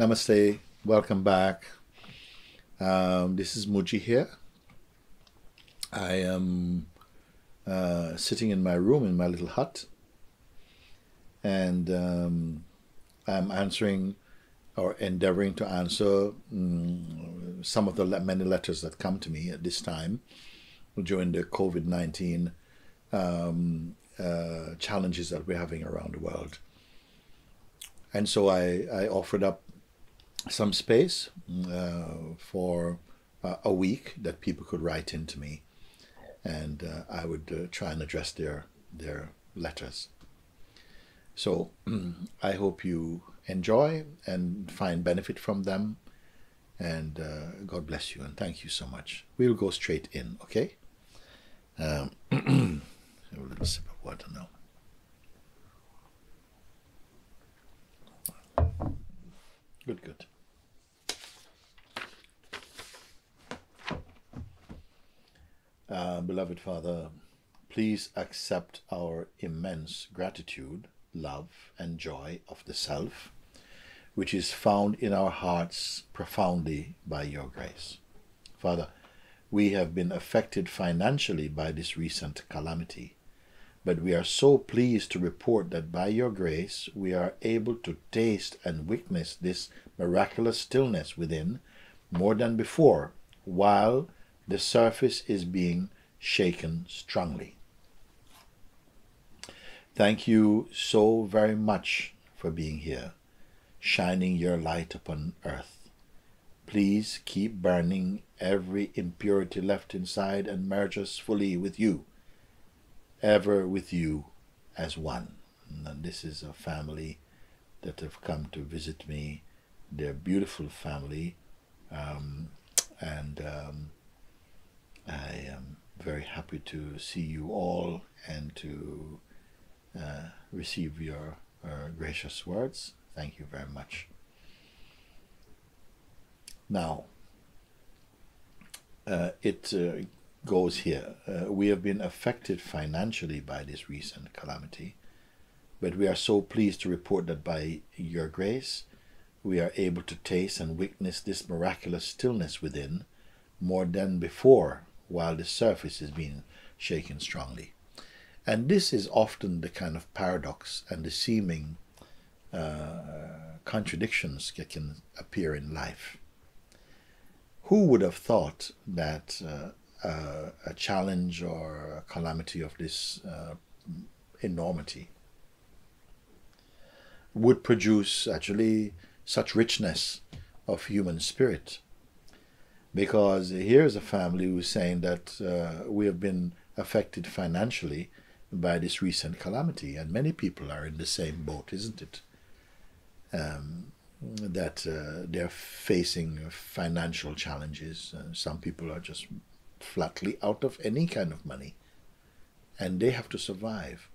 Namaste, welcome back. This is Mooji here. I am sitting in my room in my little hut, and I'm answering or endeavoring to answer some of the many letters that come to me at this time during the COVID-19 challenges that we're having around the world. And so I offered up some space for a week that people could write into me, and I would try and address their letters. So I hope you enjoy and find benefit from them, and God bless you and thank you so much. We'll go straight in, okay? A little sip of water now. Good. Beloved Father, please accept our immense gratitude, love, and joy of the Self, which is found in our hearts profoundly by your grace. Father, we have been affected financially by this recent calamity, but we are so pleased to report that by your grace we are able to taste and witness this miraculous stillness within more than before, while the surface is being shaken strongly. Thank you so very much for being here, shining your light upon earth. Please keep burning every impurity left inside and merge us fully with you, ever with you as one. And this is a family that have come to visit me. They're a beautiful family, I am very happy to see you all and to receive your gracious words. Thank you very much. Now, it goes here. We have been affected financially by this recent calamity, but we are so pleased to report that by your grace, we are able to taste and witness this miraculous stillness within more than before, while the surface is being shaken strongly. And this is often the kind of paradox and the seeming contradictions that can appear in life. Who would have thought that a challenge or a calamity of this enormity would produce actually such richness of human spirit? Because here's a family who's saying that we have been affected financially by this recent calamity, and many people are in the same boat, isn't it? That they're facing financial challenges. Some people are just flatly out of any kind of money, and they have to survive.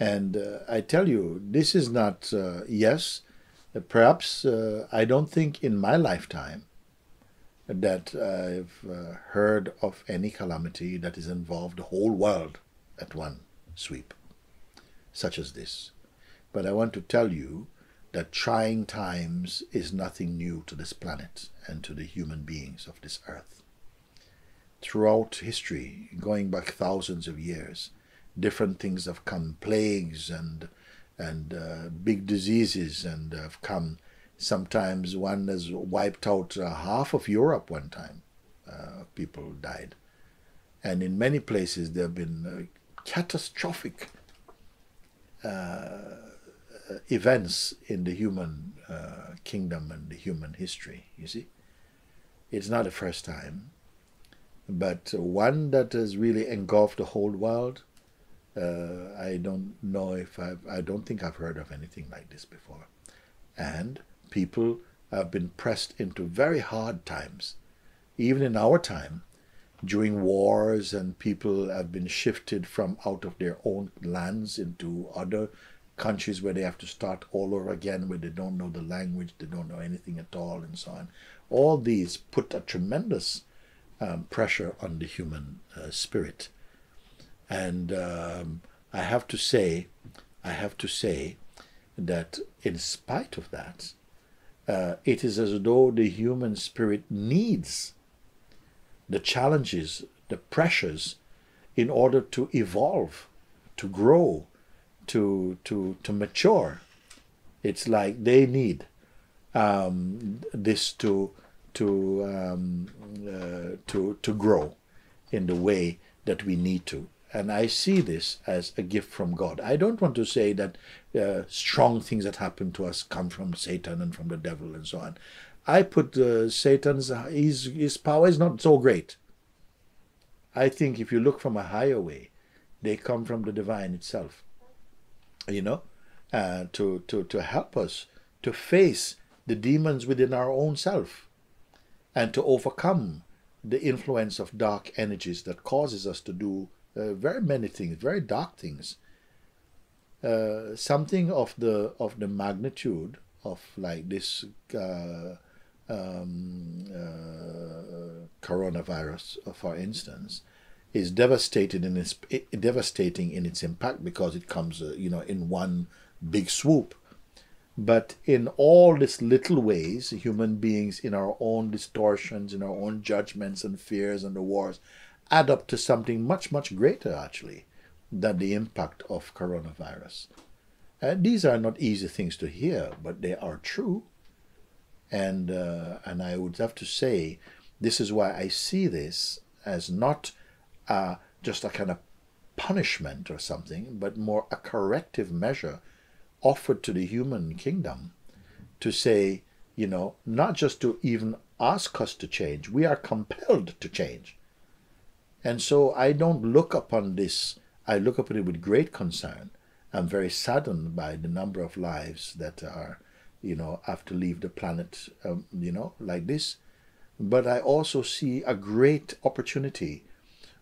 And I tell you, this is not, yes, perhaps I don't think in my lifetime that I've heard of any calamity that has involved the whole world at one sweep, such as this. But I want to tell you that trying times is nothing new to this planet and to the human beings of this earth. Throughout history, going back thousands of years, different things have come, plagues and big diseases, and have come. Sometimes one has wiped out half of Europe one time. People died. And in many places there have been catastrophic events in the human kingdom and the human history, you see. It's not the first time, but one that has really engulfed the whole world, I don't know if I don't think I've heard of anything like this before. And people have been pressed into very hard times, even in our time, during wars, and people have been shifted from out of their own lands into other countries where they have to start all over again, where they don't know the language, they don't know anything at all, and so on. All these put a tremendous pressure on the human spirit. And I have to say that in spite of that, it is as though the human spirit needs the challenges, the pressures, in order to evolve, to grow, to mature. It's like they need this to grow in the way that we need to. And I see this as a gift from God. I don't want to say that strong things that happen to us come from Satan and from the devil and so on. I put Satan's, his power is not so great. I think if you look from a higher way, they come from the divine itself, you know, to help us to face the demons within our own self and to overcome the influence of dark energies that causes us to do very many things, very dark things. Something of the magnitude of like this coronavirus, for instance, is devastating in its impact because it comes, in one big swoop. But in all these little ways, human beings, in our own distortions, in our own judgments and fears and the wars, add up to something much, much greater, actually, than the impact of coronavirus. These are not easy things to hear, but they are true. And I would have to say, this is why I see this as not just a kind of punishment or something, but more a corrective measure offered to the human kingdom to say, not just to even ask us to change, we are compelled to change. And so I don't look upon this, I look upon it with great concern. I'm very saddened by the number of lives that are, have to leave the planet, like this. But I also see a great opportunity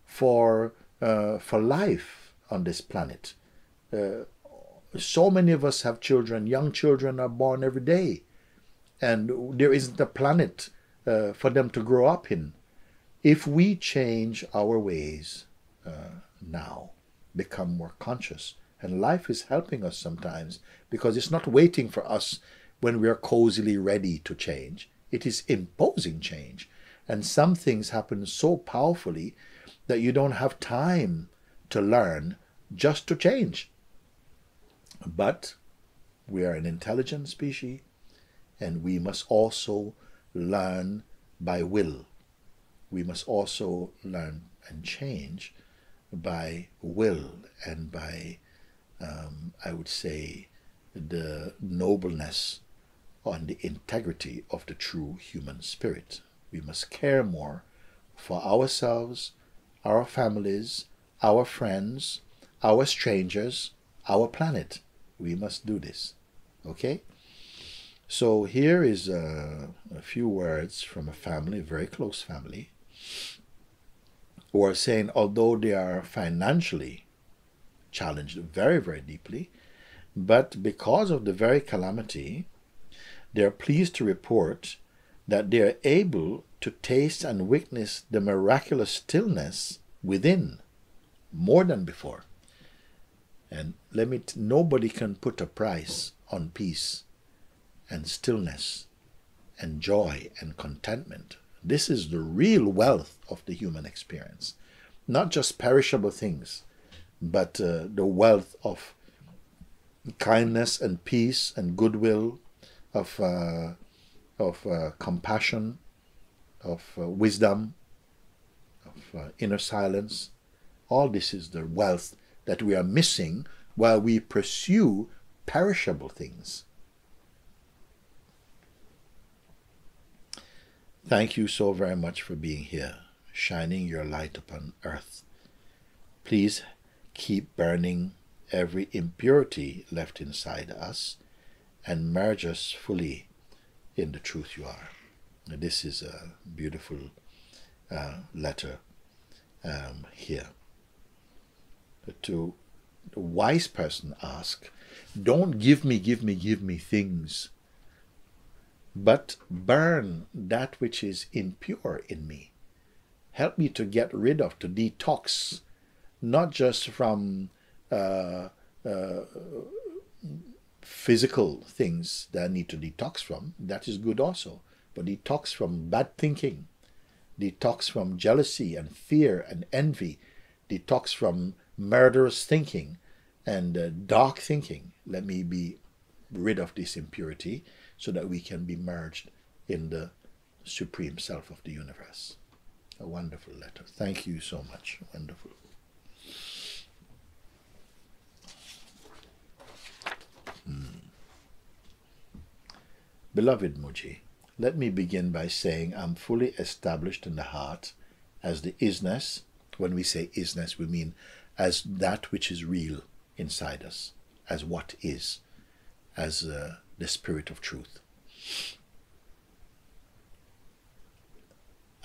for life on this planet. So many of us have children. Young children are born every day. And there isn't a planet for them to grow up in. If we change our ways now, become more conscious, and life is helping us sometimes because it's not waiting for us when we are cozily ready to change. It is imposing change. And some things happen so powerfully that you don't have time to learn just to change. But we are an intelligent species, and we must also learn by will. We must also learn and change by will and by, I would say, the nobleness and the integrity of the true human spirit. We must care more for ourselves, our families, our friends, our strangers, our planet. We must do this. Okay? So here is a few words from a family, a very close family, who are saying, although they are financially challenged very, very deeply, but because of the very calamity, they are pleased to report that they are able to taste and witness the miraculous stillness within more than before. And nobody can put a price on peace and stillness and joy and contentment. This is the real wealth of the human experience. Not just perishable things, but the wealth of kindness and peace and goodwill, of compassion, of wisdom, of inner silence. All this is the wealth that we are missing while we pursue perishable things. Thank you so very much for being here, shining your light upon earth. Please keep burning every impurity left inside us and merge us fully in the truth you are. This is a beautiful letter here. To the wise person ask, don't give me things, but burn that which is impure in me. Help me to get rid of, to detox, not just from physical things that I need to detox from, that is good also. But detox from bad thinking, detox from jealousy and fear and envy, detox from murderous thinking and dark thinking. Let me be rid of this impurity so that we can be merged in the supreme self of the universe. A wonderful letter. Thank you so much. Wonderful. Beloved Mooji, let me begin by saying I'm fully established in the heart as the isness. When we say isness, we mean as that which is real inside us, as what is, as the spirit of truth.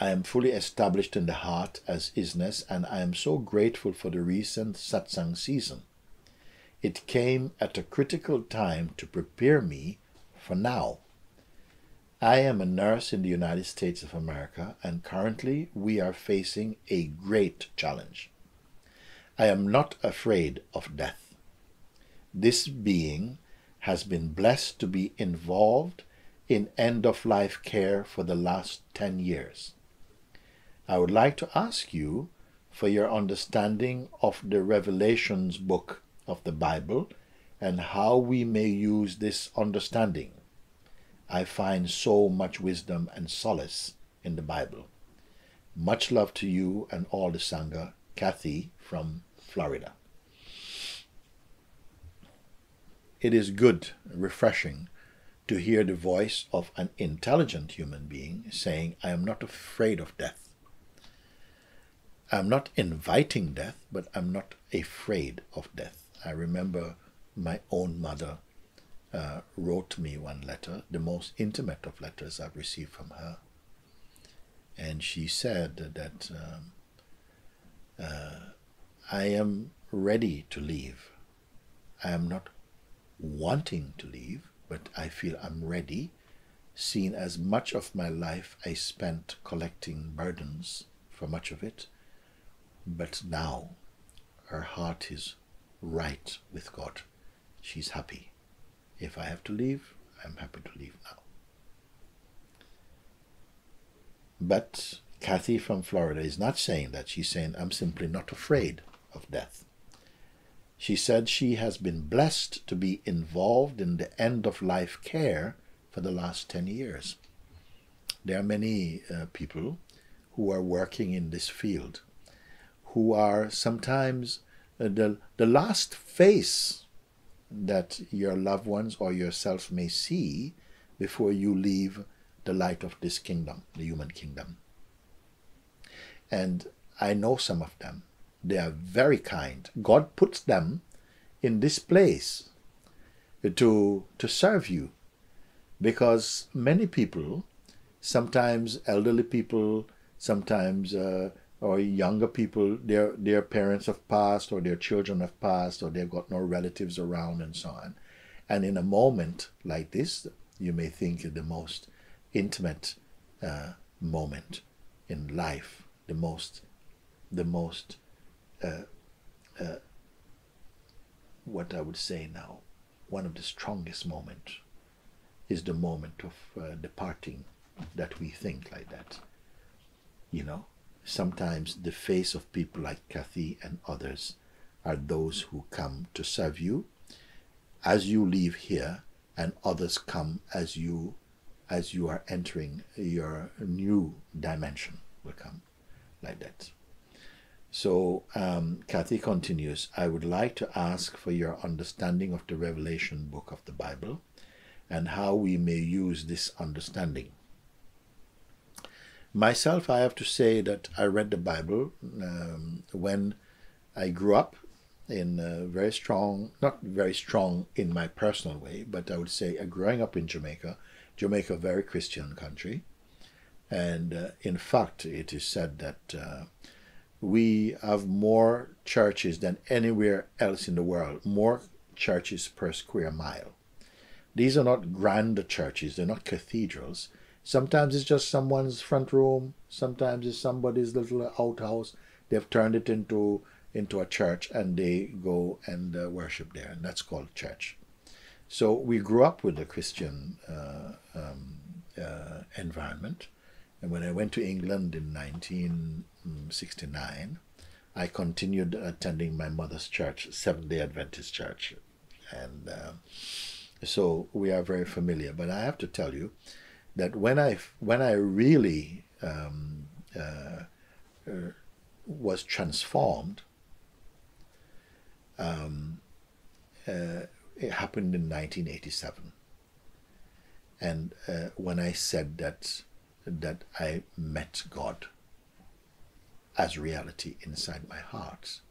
I am fully established in the heart as isness, and I am so grateful for the recent satsang season. It came at a critical time to prepare me for now. I am a nurse in the United States of America, and currently we are facing a great challenge. I am not afraid of death. This being has been blessed to be involved in end-of-life care for the last 10 years. I would like to ask you for your understanding of the Revelations book of the Bible and how we may use this understanding. I find so much wisdom and solace in the Bible. Much love to you and all the Sangha. Kathy from Florida. It is good, refreshing, to hear the voice of an intelligent human being saying, I am not afraid of death. I'm not inviting death, but I'm not afraid of death. I remember my own mother wrote me one letter, the most intimate of letters I've received from her. And she said that I am ready to leave. I am not wanting to leave, but I feel I'm ready, seeing as much of my life I spent collecting burdens for much of it. But now her heart is right with God. She's happy. If I have to leave, I'm happy to leave now. But Kathy from Florida is not saying that. She's saying, I'm simply not afraid of death. She said she has been blessed to be involved in the end-of-life care for the last 10 years. There are many people who are working in this field who are sometimes the last face that your loved ones or yourself may see before you leave the light of this kingdom, the human kingdom. And I know some of them. They are very kind. God puts them in this place to serve you, because many people, sometimes elderly people, sometimes or younger people, their parents have passed, or their children have passed, or they've got no relatives around, and so on. And in a moment like this, you may think the most intimate moment in life, the most what I would say now, one of the strongest moments is the moment of departing, that we think like that. You know, sometimes the face of people like Kathy and others are those who come to serve you as you leave here, and others come as you are entering your new dimension, will come like that. So Kathy continues, I would like to ask for your understanding of the Revelation book of the Bible and how we may use this understanding. Myself, I have to say that I read the Bible when I grew up in very strong, not very strong in my personal way, but I would say growing up in Jamaica, a very Christian country. And in fact, it is said that we have more churches than anywhere else in the world, more churches per square mile. These are not grand churches, they're not cathedrals. Sometimes it's just someone's front room, sometimes it's somebody's little outhouse. They've turned it into a church, and they go and worship there, and that's called church. So we grew up with a Christian environment. And when I went to England in 1969, I continued attending my mother's church, Seventh-day Adventist church. And so we are very familiar. But I have to tell you that when I really was transformed, it happened in 1987. And when I said that I met God as reality inside my heart.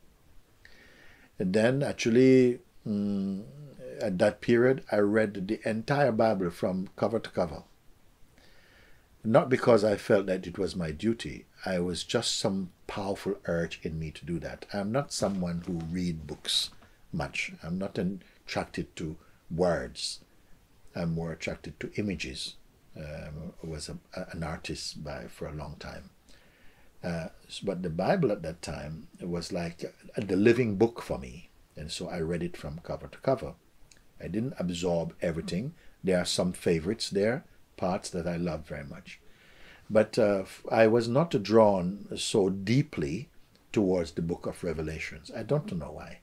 And then actually, at that period, I read the entire Bible from cover to cover. Not because I felt that it was my duty. I was just some powerful urge in me to do that. I'm not someone who read books much. I'm not attracted to words. I'm more attracted to images. I was an artist for a long time. But the Bible at that time, it was like the living book for me. And so I read it from cover to cover. I didn't absorb everything. There are some favorites there, parts that I love very much. But I was not drawn so deeply towards the book of Revelations. I don't know why.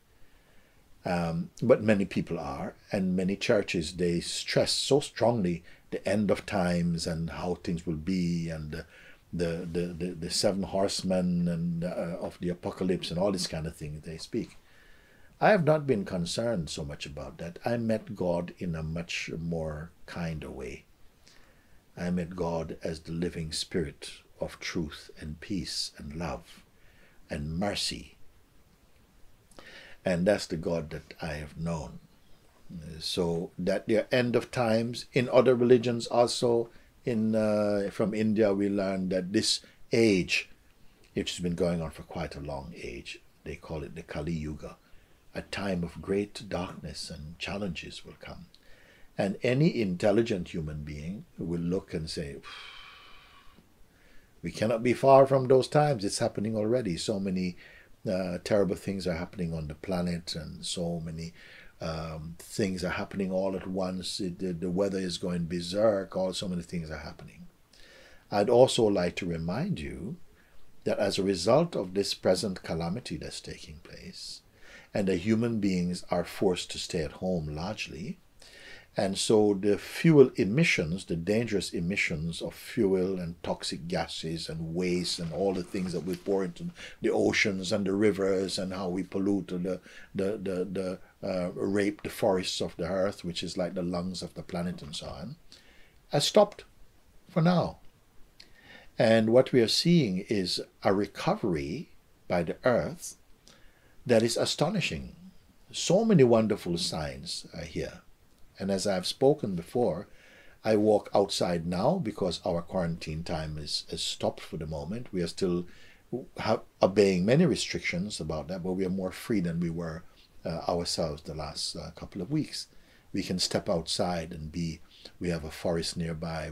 But many people are, and many churches, they stress so strongly the end of times and how things will be, and the seven horsemen and of the apocalypse and all this kind of thing they speak. I have not been concerned so much about that. I met God in a much more kinder way. I met God as the living spirit of truth and peace and love and mercy. And that's the God that I have known. So that the end of times, in other religions also, from India we learned that this age, which has been going on for quite a long age, they call it the Kali Yuga, a time of great darkness and challenges will come. And any intelligent human being will look and say, we cannot be far from those times. It's happening already. So many terrible things are happening on the planet, and so many things are happening all at once. The weather is going berserk. So many things are happening. I'd also like to remind you that as a result of this present calamity that's taking place, and the human beings are forced to stay at home largely, and so the fuel emissions, the dangerous emissions of fuel and toxic gases and waste and all the things that we pour into the oceans and the rivers, and how we pollute rape the forests of the earth, which is like the lungs of the planet and so on, has stopped for now. And what we are seeing is a recovery by the earth that is astonishing. So many wonderful signs are here. And as I've spoken before, I walk outside now because our quarantine time is stopped for the moment. We are still obeying many restrictions about that, but we are more free than we were ourselves the last couple of weeks. We can step outside and we have a forest nearby.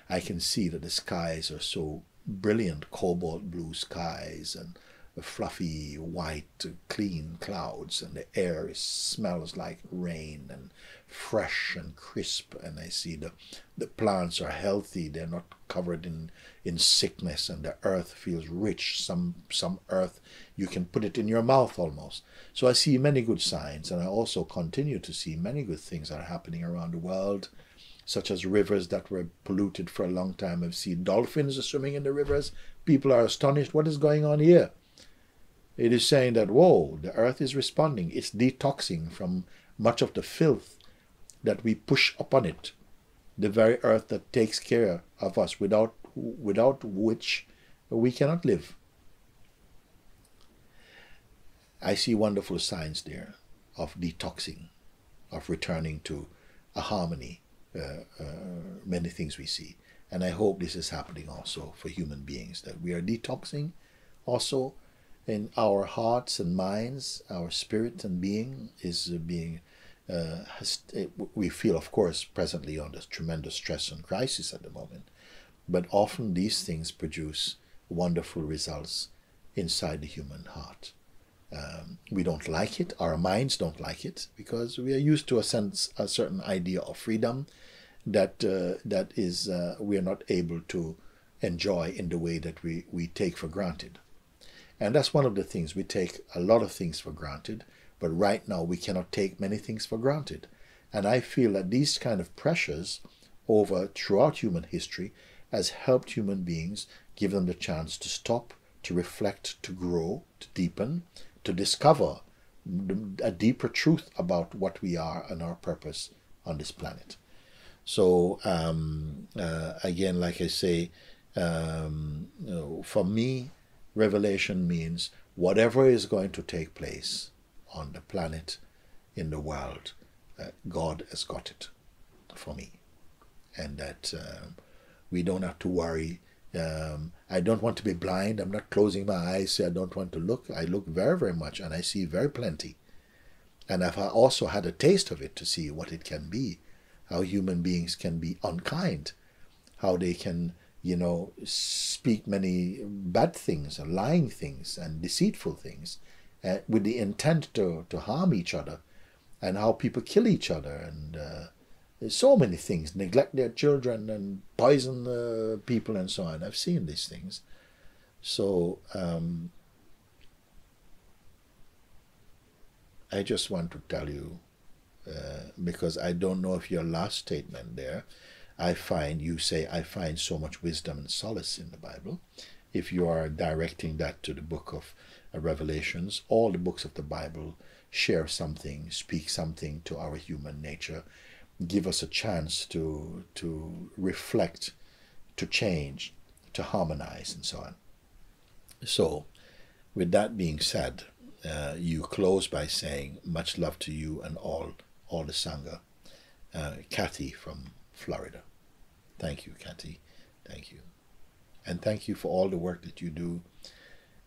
I can see that the skies are so brilliant, cobalt blue skies, and fluffy, white, clean clouds, and the air smells like rain and fresh and crisp, and I see the plants are healthy, they're not covered in sickness, and the earth feels rich. Some earth, you can put it in your mouth almost. So I see many good signs, and I also continue to see many good things that are happening around the world, such as rivers that were polluted for a long time. I've seen dolphins swimming in the rivers. People are astonished, what is going on here? It is saying that, whoa, the earth is responding. It's detoxing from much of the filth that we push upon it. The very earth that takes care of us, without which we cannot live. I see wonderful signs there of detoxing, of returning to a harmony. Many things we see. And I hope this is happening also for human beings, that we are detoxing also in our hearts and minds. Our spirit and being is being we feel, of course, presently under tremendous stress and crisis at the moment, but often these things produce wonderful results inside the human heart. We don't like it. Our minds don't like it because we are used to a certain idea of freedom that we are not able to enjoy in the way that we take for granted. And that's one of the things. We take a lot of things for granted, but right now we cannot take many things for granted. And I feel that these kind of pressures throughout human history has helped human beings, give them the chance to stop, to reflect, to grow, to deepen, to discover a deeper truth about what we are and our purpose on this planet. So again, like I say, for me, revelation means whatever is going to take place on the planet, in the world, God has got it for me. And that we don't have to worry. I don't want to be blind. I'm not closing my eyes, say I don't want to look. I look very, very much, and I see very plenty. And I've also had a taste of it to see what it can be, how human beings can be unkind, how they can, speak many bad things and lying things and deceitful things with the intent to harm each other, and how people kill each other, and there's so many things, neglect their children and poison people and so on. I've seen these things. So I just want to tell you, because I don't know if your last statement there, I find so much wisdom and solace in the Bible. If you are directing that to the book of Revelations, all the books of the Bible share something, speak something to our human nature, give us a chance to reflect, to change, to harmonize, and so on. So, with that being said, you close by saying, much love to you and all the Sangha. Kathy from Florida. Thank you, Kathy. Thank you. And thank you for all the work that you do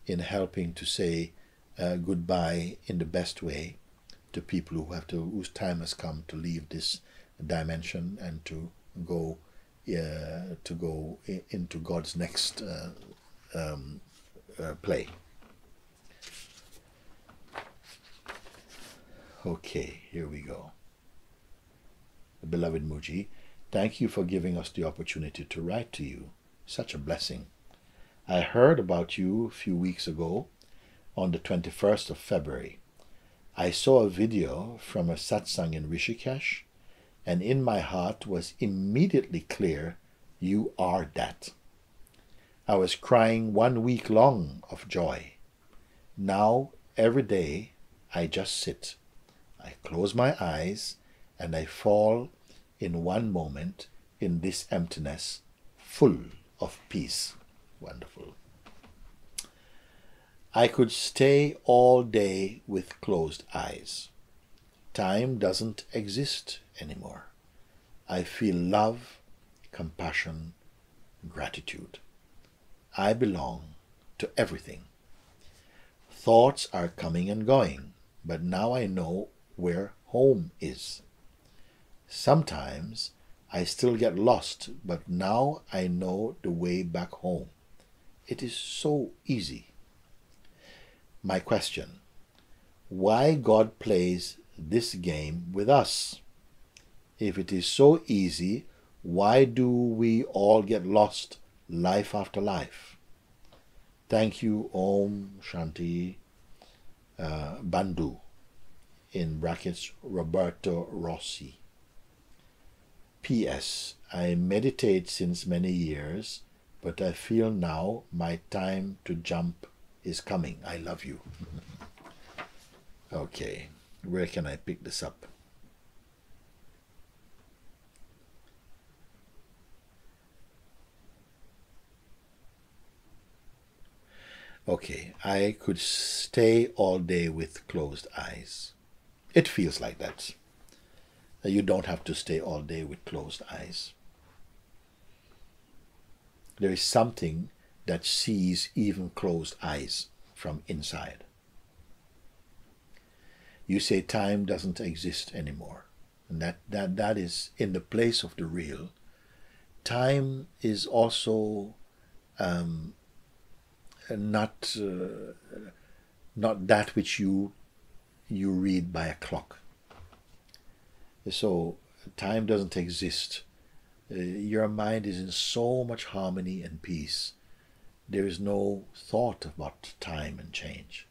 in helping to say goodbye in the best way to people whose time has come to leave this dimension and to go into God's next play. Okay, here we go. Beloved Mooji, thank you for giving us the opportunity to write to you. Such a blessing. I heard about you a few weeks ago on the 21st of February. I saw a video from a satsang in Rishikesh, and in my heart was immediately clear, you are that. I was crying 1 week long of joy. Now, every day, I just sit. I close my eyes and I fall in one moment in this emptiness, full of peace. Wonderful. I could stay all day with closed eyes. Time doesn't exist anymore. I feel love, compassion, gratitude. I belong to everything. Thoughts are coming and going, but now I know where home is. Sometimes I still get lost, but now I know the way back home. It is so easy. My question: why God plays this game with us? If it is so easy, why do we all get lost life after life? Thank you, Om Shanti Bandhu, in brackets Roberto Rossi. P.S. I meditate since many years, but I feel now my time to jump is coming. I love you. Okay, where can I pick this up? Okay, I could stay all day with closed eyes. It feels like that. You don't have to stay all day with closed eyes. There is something that sees even closed eyes from inside. You say time doesn't exist anymore, and that is in the place of the real. Time is also not not that which you read by a clock. So time doesn't exist. Your mind is in so much harmony and peace. There is no thought about time and change.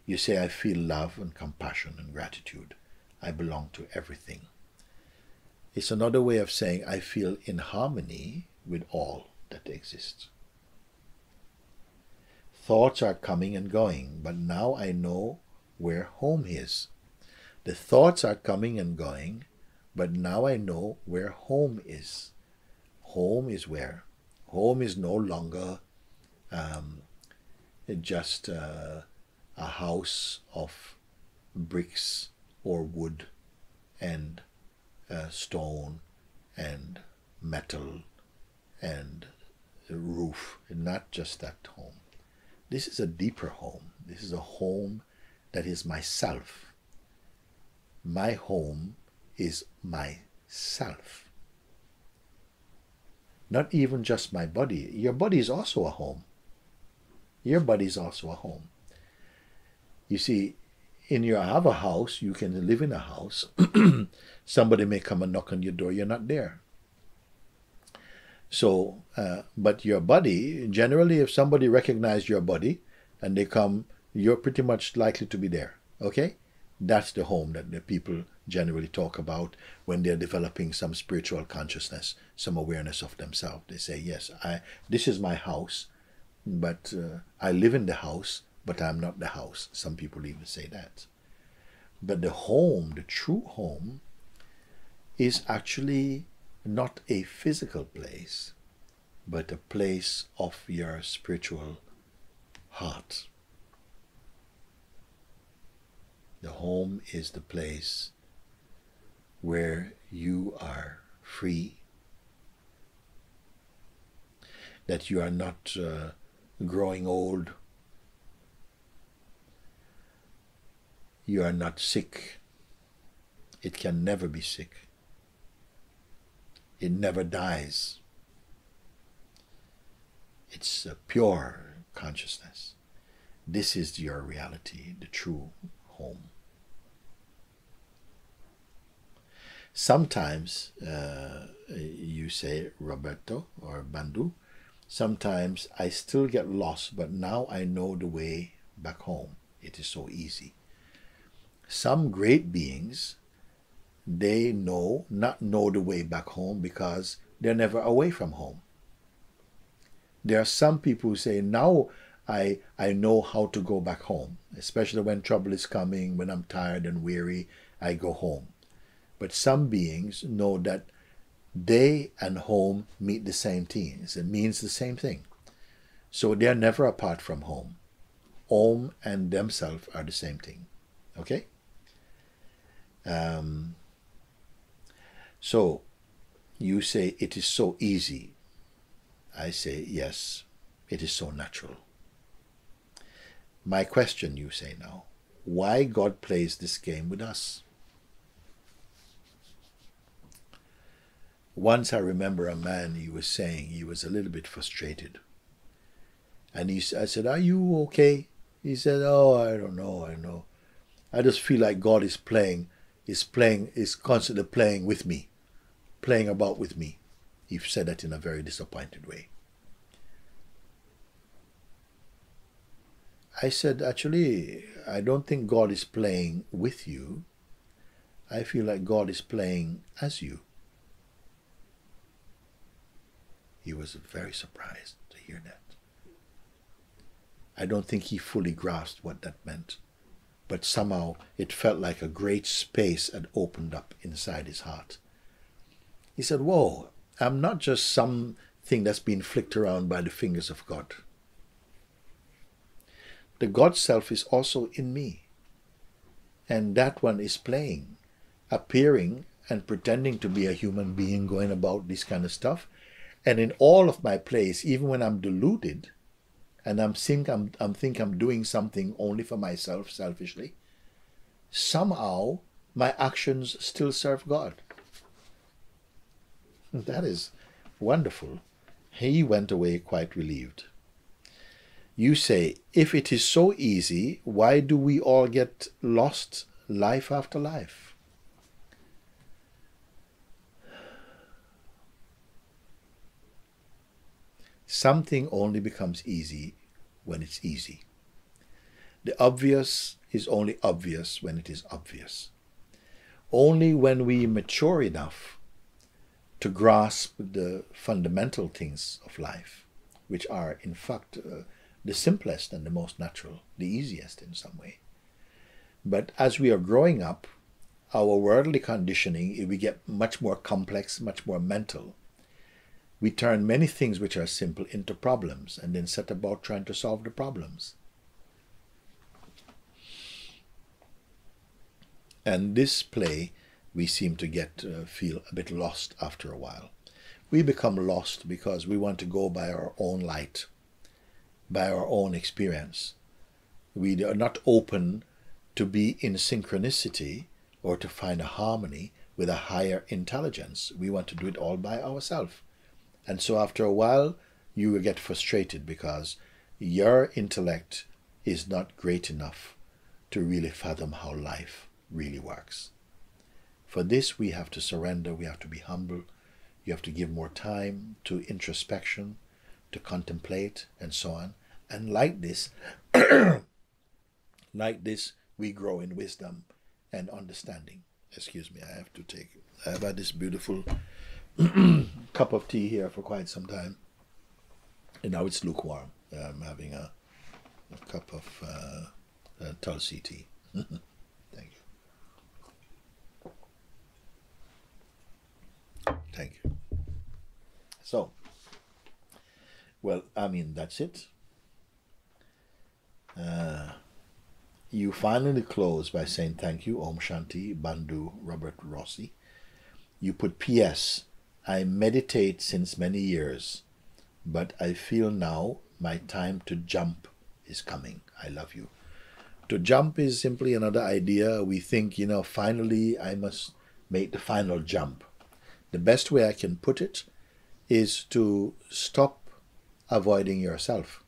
You say, I feel love and compassion and gratitude. I belong to everything. It's another way of saying I feel in harmony with all that exists. Thoughts are coming and going, but now I know where home is. The thoughts are coming and going, but now I know where home is. Home is where? Home is no longer just a house of bricks or wood and stone and metal and roof. Not just that home. This is a deeper home. This is a home that is myself. My home is myself. Not even just my body. Your body is also a home. Your body is also a home. You see, you have a house, you can live in a house. Somebody may come and knock on your door, you're not there. So, but your body, generally if somebody recognizes your body and they come, you're pretty much likely to be there. Okay? That's the home that the people generally talk about when they're developing some spiritual consciousness, some awareness of themselves. They say, yes, this is my house, but I live in the house, but I'm not the house. Some people even say that. But the home, the true home, is actually not a physical place, but a place of your spiritual heart. The home is the place where you are free, that you are not growing old, you are not sick. It can never be sick. It never dies. It's a pure consciousness. This is your reality, the true home. Sometimes, you say, Roberto or Bandu, sometimes I still get lost, but now I know the way back home. It is so easy. Some great beings, they not know the way back home because they're never away from home. There are some people who say, now I know how to go back home, especially when trouble is coming, when I'm tired and weary, I go home. But some beings know that they and home meet the same things. It means the same thing. So they're never apart from home. Home and themselves are the same thing. Okay? So you say it is so easy. I say yes, it is so natural. My question, you say now, why God plays this game with us? Once I remember a man, he was saying he was a little bit frustrated. And I said, are you okay? He said, oh, I don't know. I just feel like God is constantly playing with me, playing about with me. He said that in a very disappointed way. I said, actually, I don't think God is playing with you. I feel like God is playing as you. He was very surprised to hear that. I don't think he fully grasped what that meant. But somehow it felt like a great space had opened up inside his heart. He said, whoa, I'm not just something that's been flicked around by the fingers of God. The God self is also in me. And that one is playing, appearing and pretending to be a human being going about this kind of stuff. And in all of my plays, even when I'm deluded, and I'm think I'm doing something only for myself, selfishly, somehow my actions still serve God. That is wonderful. He went away quite relieved. You say, if it is so easy, why do we all get lost life after life? Something only becomes easy when it's easy. The obvious is only obvious when it is obvious. Only when we mature enough to grasp the fundamental things of life, which are in fact the simplest and the most natural, the easiest in some way. But as we are growing up, our worldly conditioning, we get much more complex, much more mental. We turn many things which are simple into problems and then set about trying to solve the problems. And this play, we seem to feel a bit lost after a while. We become lost because we want to go by our own light, by our own experience. We are not open to be in synchronicity or to find a harmony with a higher intelligence. We want to do it all by ourselves. And so after a while, you will get frustrated because your intellect is not great enough to really fathom how life really works. For this, we have to surrender, we have to be humble, you have to give more time to introspection, to contemplate, and so on. And like this, we grow in wisdom and understanding. Excuse me, I've had this beautiful cup of tea here for quite some time, and now it's lukewarm. I'm having a cup of tulsi tea. Thank you. Thank you. So, well, I mean, that's it. You finally close by saying thank you, Om Shanti, Bandhu, Robert Rossi. You put P.S. I meditate since many years, but I feel now my time to jump is coming. I love you. To jump is simply another idea. We think, finally I must make the final jump. The best way I can put it is to stop avoiding yourself.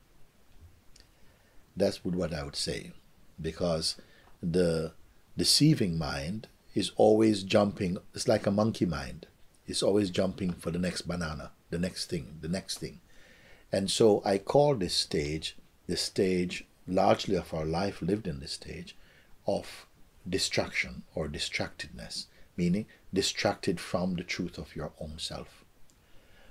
That's what I would say, because the deceiving mind is always jumping. It's like a monkey mind. It's always jumping for the next banana, the next thing, the next thing. And so I call this stage, the stage largely of our life lived in this stage of distraction or distractedness, meaning distracted from the truth of your own self.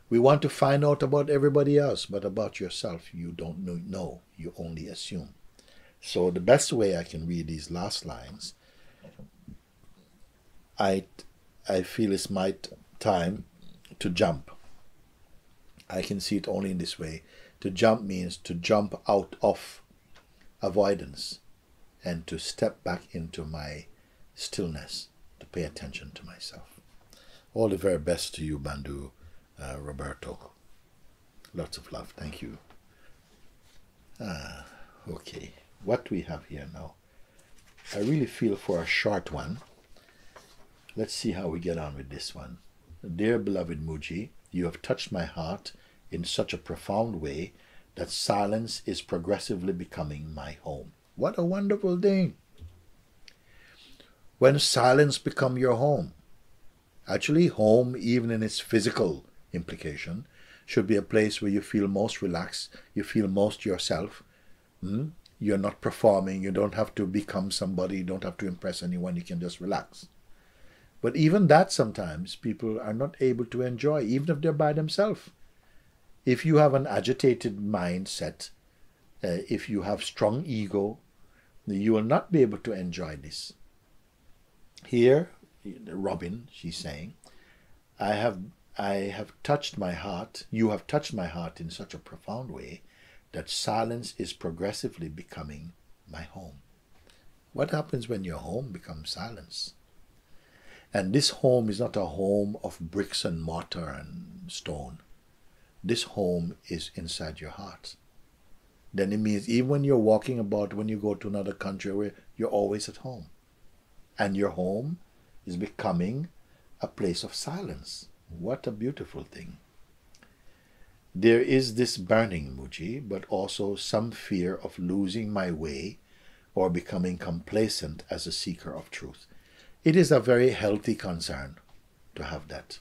We want to find out about everybody else, but about yourself you don't know, you only assume. So the best way I can read these last lines, I feel it's my time to jump. I can see it only in this way. To jump means to jump out of avoidance and to step back into my stillness, to pay attention to myself. All the very best to you, Bandhu, Roberto. Lots of love. Thank you. Okay. What we have here now? I really feel for a short one. Let's see how we get on with this one. Dear beloved Mooji, you have touched my heart in such a profound way that silence is progressively becoming my home. What a wonderful thing. When silence becomes your home. Actually, home, even in its physical implication, should be a place where you feel most relaxed, you feel most yourself. You're not performing, you don't have to become somebody, you don't have to impress anyone, you can just relax. But even that sometimes people are not able to enjoy, even if they're by themselves. If you have an agitated mindset, if you have strong ego, you will not be able to enjoy this. Here, Robin, she's saying, I have touched my heart, you have touched my heart in such a profound way that silence is progressively becoming my home. What happens when your home becomes silence? And this home is not a home of bricks and mortar and stone. This home is inside your heart. Then it means even when you're walking about, when you go to another country, where you're always at home. And your home is becoming a place of silence. What a beautiful thing. There is this burning, Mooji, but also some fear of losing my way or becoming complacent as a seeker of truth. It is a very healthy concern to have that.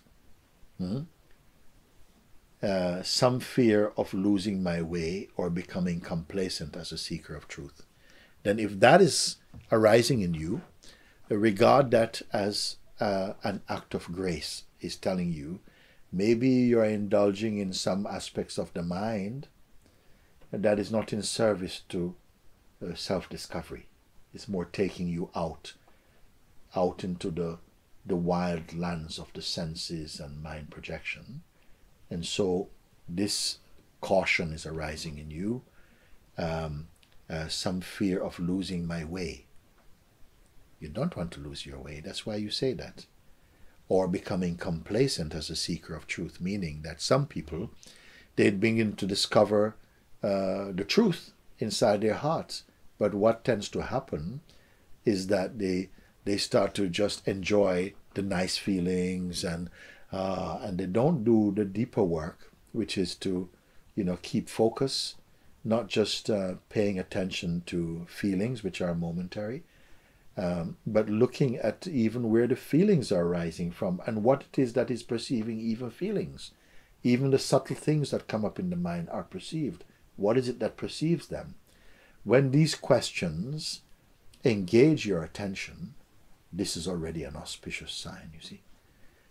Some fear of losing my way or becoming complacent as a seeker of truth. Then if that is arising in you, regard that as an act of grace. Is telling you, maybe you're indulging in some aspects of the mind that is not in service to self-discovery. It's more taking you out into the wild lands of the senses and mind projection. And so this caution is arising in you, some fear of losing my way. You don't want to lose your way, that's why you say that. Or becoming complacent as a seeker of truth, meaning that some people, they begin to discover the truth inside their hearts. But what tends to happen is that they start to just enjoy the nice feelings and they don't do the deeper work, which is to, keep focus, not just paying attention to feelings which are momentary, but looking at even where the feelings are arising from and what it is that is perceiving even feelings. Even the subtle things that come up in the mind are perceived. What is it that perceives them? When these questions engage your attention, this is already an auspicious sign, you see,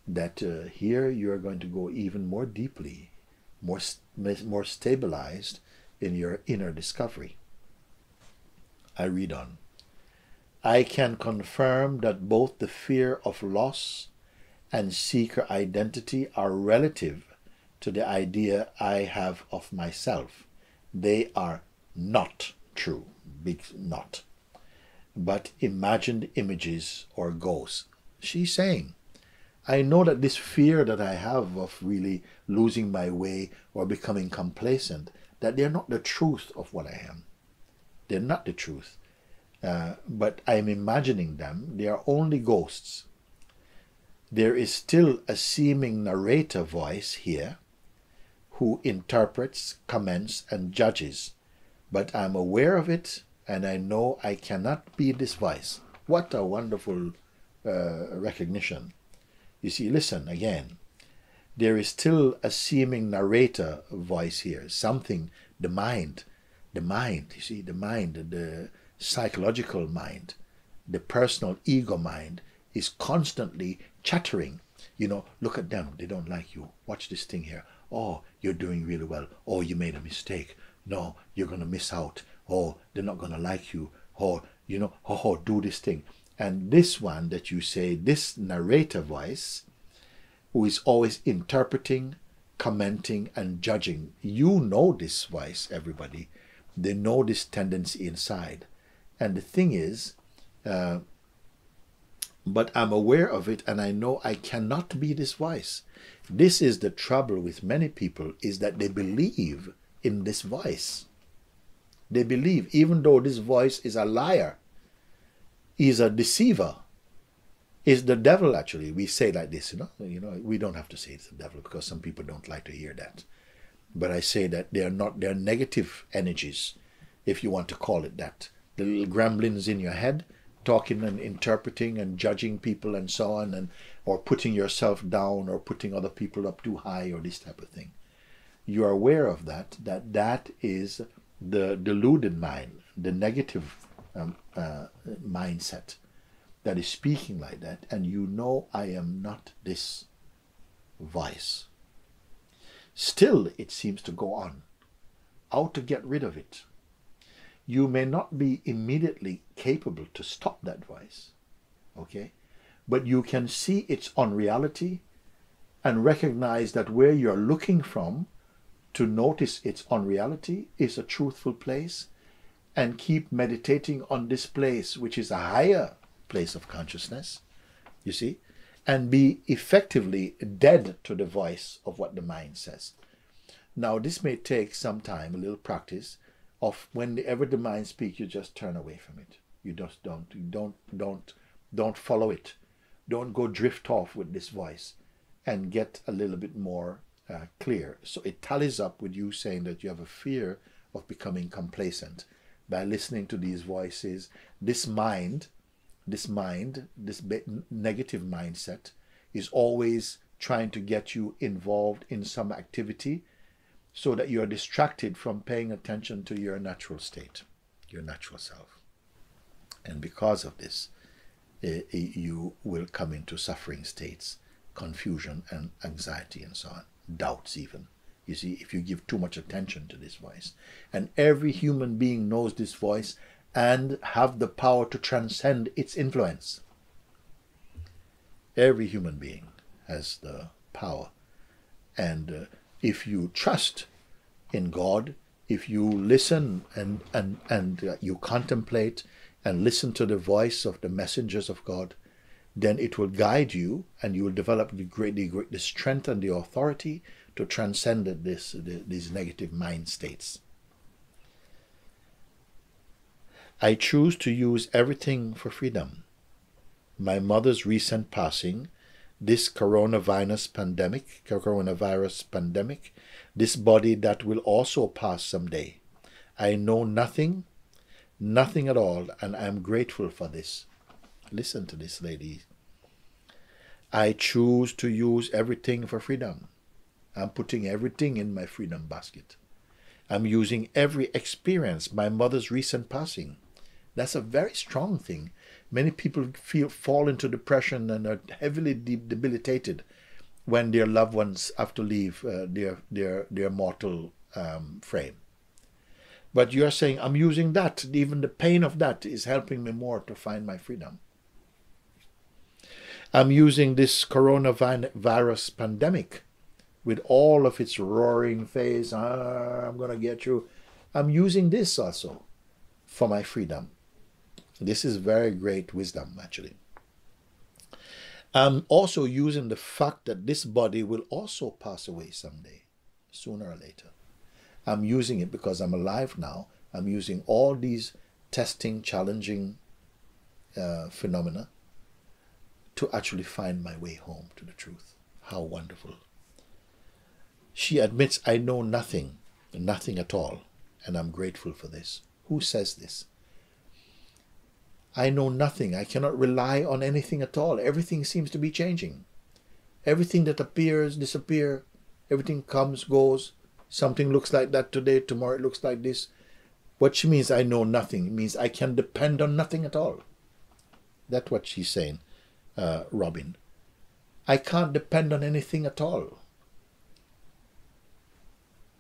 that here you are going to go even more deeply, more stabilized in your inner discovery. I read on. I can confirm that both the fear of loss and seeker identity are relative to the idea I have of myself. They are not true, big not, but imagined images or ghosts. She's saying, I know that this fear that I have of really losing my way or becoming complacent, that they're not the truth of what I am. They're not the truth. But I'm imagining them. They are only ghosts. There is still a seeming narrator voice here who interprets, comments, and judges. But I'm aware of it, and I know I cannot be this voice. What a wonderful recognition. You see, listen again. There is still a seeming narrator voice here. Something, the mind, you see, the mind, the psychological mind, the personal ego mind is constantly chattering. Look at them, they don't like you. Watch this thing here. Oh, you're doing really well. Oh, you made a mistake. No, you're going to miss out. Oh, they're not going to like you. Oh, do this thing. And this one that you say, this narrator voice, who is always interpreting, commenting, and judging, you know this voice, everybody. They know this tendency inside. And the thing is, but I'm aware of it and I know I cannot be this voice. This is the trouble with many people, is that they believe in this voice. They believe, even though this voice is a liar, is a deceiver, is the devil actually. We say like this, we don't have to say it's the devil because some people don't like to hear that. But I say that they're negative energies, if you want to call it that. The little gremlins in your head, talking and interpreting and judging people and so on, or putting yourself down or putting other people up too high or this type of thing. You are aware of that is the deluded mind, the negative mindset that is speaking like that, and you know I am not this voice. Still, it seems to go on. How to get rid of it? You may not be immediately capable to stop that voice, okay? But you can see its unreality and recognize that where you're looking from to notice its unreality is a truthful place, and keep meditating on this place, which is a higher place of consciousness, you see, and be effectively dead to the voice of what the mind says. Now, this may take some time, a little practice, of whenever the mind speaks, you just turn away from it. You just don't follow it. Don't go drift off with this voice, and get a little bit more clear. So it tallies up with you saying that you have a fear of becoming complacent by listening to these voices. This negative mindset is always trying to get you involved in some activity so that you're distracted from paying attention to your natural state, your natural self. And because of this, you will come into suffering states, confusion and anxiety and so on, doubts even. You see, if you give too much attention to this voice. And every human being knows this voice and have the power to transcend its influence. Every human being has the power. And if you trust in God, if you listen and you contemplate and listen to the voice of the messengers of God, then it will guide you, and you will develop the strength and the authority to transcend these negative mind states. I choose to use everything for freedom. My mother's recent passing, this coronavirus pandemic, this body that will also pass someday. I know nothing at all, and I am grateful for this. Listen to this, lady. I choose to use everything for freedom. I'm putting everything in my freedom basket. I'm using every experience, my mother's recent passing. That's a very strong thing. Many people fall into depression and are heavily debilitated when their loved ones have to leave their mortal frame. But you're saying, I'm using that. Even the pain of that is helping me more to find my freedom. I'm using this coronavirus pandemic with all of its roaring face. I'm going to get you. I'm using this also for my freedom. This is very great wisdom, actually. I'm also using the fact that this body will also pass away someday, sooner or later. I'm using it because I'm alive now. I'm using all these testing, challenging phenomena to actually find my way home to the truth. How wonderful. She admits, I know nothing at all, and I'm grateful for this. Who says this? I know nothing. I cannot rely on anything at all. Everything seems to be changing. Everything that appears, disappears. Everything comes, goes. Something looks like that today, tomorrow it looks like this. What she means, I know nothing, it means I can depend on nothing at all. That's what she's saying, Robin. I can't depend on anything at all.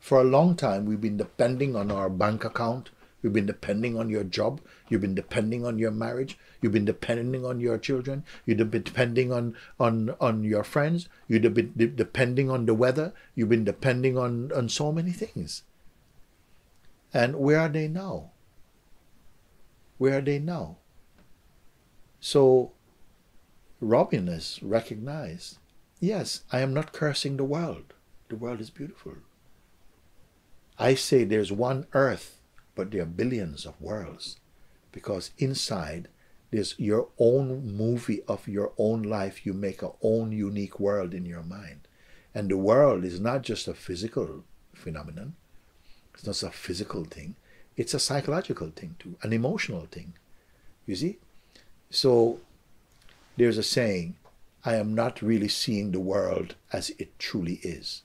For a long time, we've been depending on our bank account. We've been depending on your job. You've been depending on your marriage. You've been depending on your children. You've been depending on your friends. You've been depending on the weather. You've been depending on so many things. And where are they now? Where are they now? So Robin has recognized, yes, I am not cursing the world. The world is beautiful. I say there's one earth, but there are billions of worlds, because inside there's your own movie of your own life. You make a own unique world in your mind. And the world is not just a physical phenomenon. It's not a physical thing. It's a psychological thing too, an emotional thing. You see? So there's a saying, I am not really seeing the world as it truly is.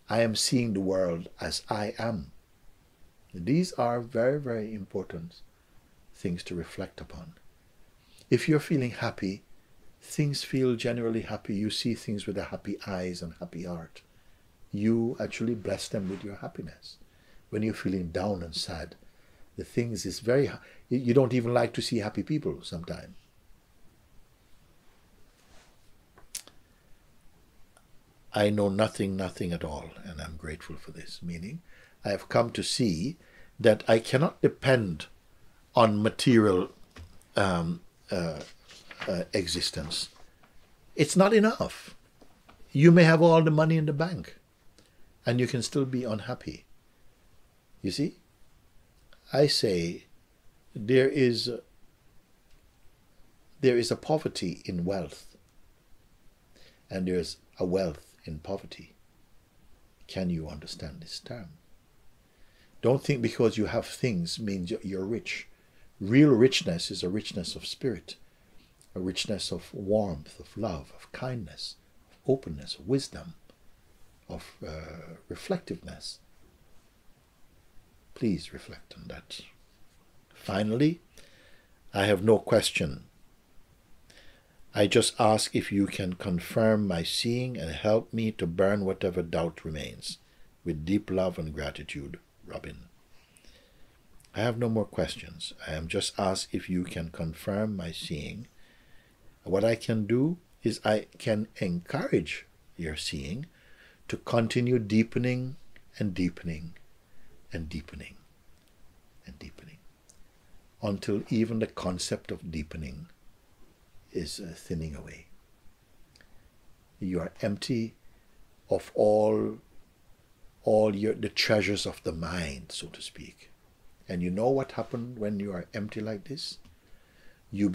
I am seeing the world as I am. These are very, very important things to reflect upon. If you're feeling happy, things feel generally happy. You see things with a happy eyes and happy heart. You actually bless them with your happiness. When you're feeling down and sad, the things is very, you don't even like to see happy people sometimes. I know nothing at all, and I'm grateful for this. Meaning, I have come to see that I cannot depend on material existence. It's not enough. You may have all the money in the bank, and you can still be unhappy. You see? I say there is a poverty in wealth, and there's a wealth in poverty. can you understand this term? Don't think because you have things means you're rich. Real richness is a richness of spirit, a richness of warmth, of love, of kindness, of openness, of wisdom, of reflectiveness. Please reflect on that. Finally, I have no question. I just ask if you can confirm my seeing and help me to burn whatever doubt remains. With deep love and gratitude, Robin. I have no more questions. I am just asked if you can confirm my seeing. What I can do is I can encourage your seeing to continue deepening and deepening and deepening and deepening until even the concept of deepening is thinning away. You are empty of all the treasures of the mind, so to speak. And you know what happened when you are empty like this? You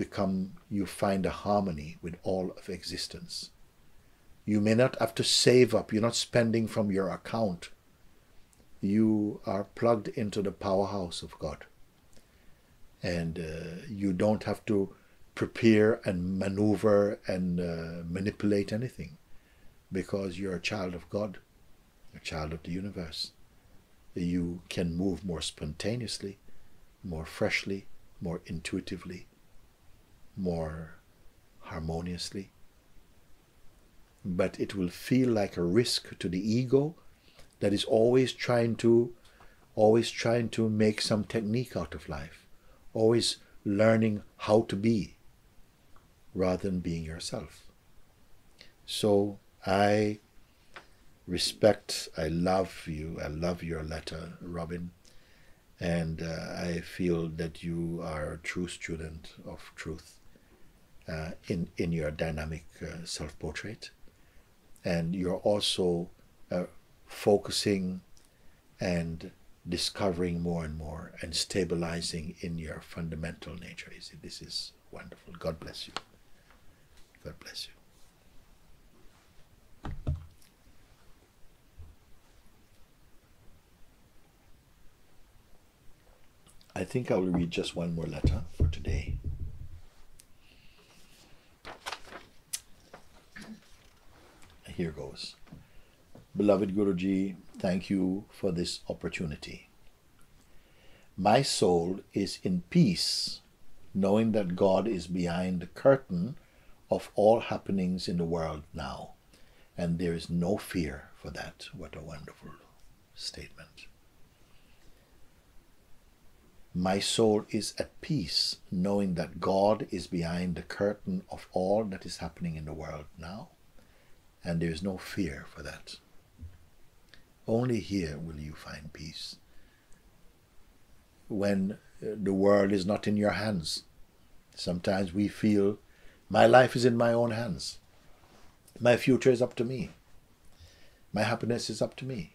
find a harmony with all of existence. You may not have to save up. You're not spending from your account. You are plugged into the powerhouse of God. And you don't have to prepare and maneuver and manipulate anything, because you're a child of God, a child of the universe. You can move more spontaneously, more freshly, more intuitively, more harmoniously. But it will feel like a risk to the ego that is always trying to make some technique out of life, always learning how to be rather than being yourself. So I respect, I love you, I love your letter, Robin, and I feel that you are a true student of truth in your dynamic self-portrait. And you're also focusing and discovering more and more and stabilizing in your fundamental nature. You see, this is wonderful. God bless you. God bless you. I think I will read just one more letter for today. Here goes. Beloved Guruji, thank you for this opportunity. My soul is in peace, knowing that God is behind the curtain of all happenings in the world now, and there is no fear for that. What a wonderful statement. My soul is at peace, knowing that God is behind the curtain of all that is happening in the world now, and there is no fear for that. Only here will you find peace. When the world is not in your hands. Sometimes we feel, my life is in my own hands. My future is up to me. My happiness is up to me.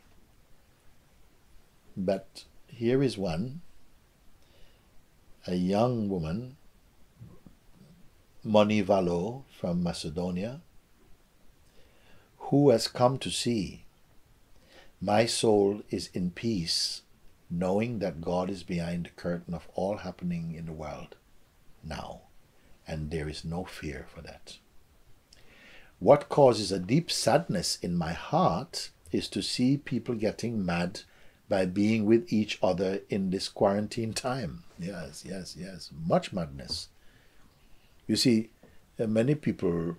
But here is one, a young woman, Moni Valo from Macedonia, who has come to see, my soul is in peace, knowing that God is behind the curtain of all happening in the world now, and there is no fear for that. What causes a deep sadness in my heart is to see people getting mad by being with each other in this quarantine time. Yes, yes, yes, much madness. You see, many people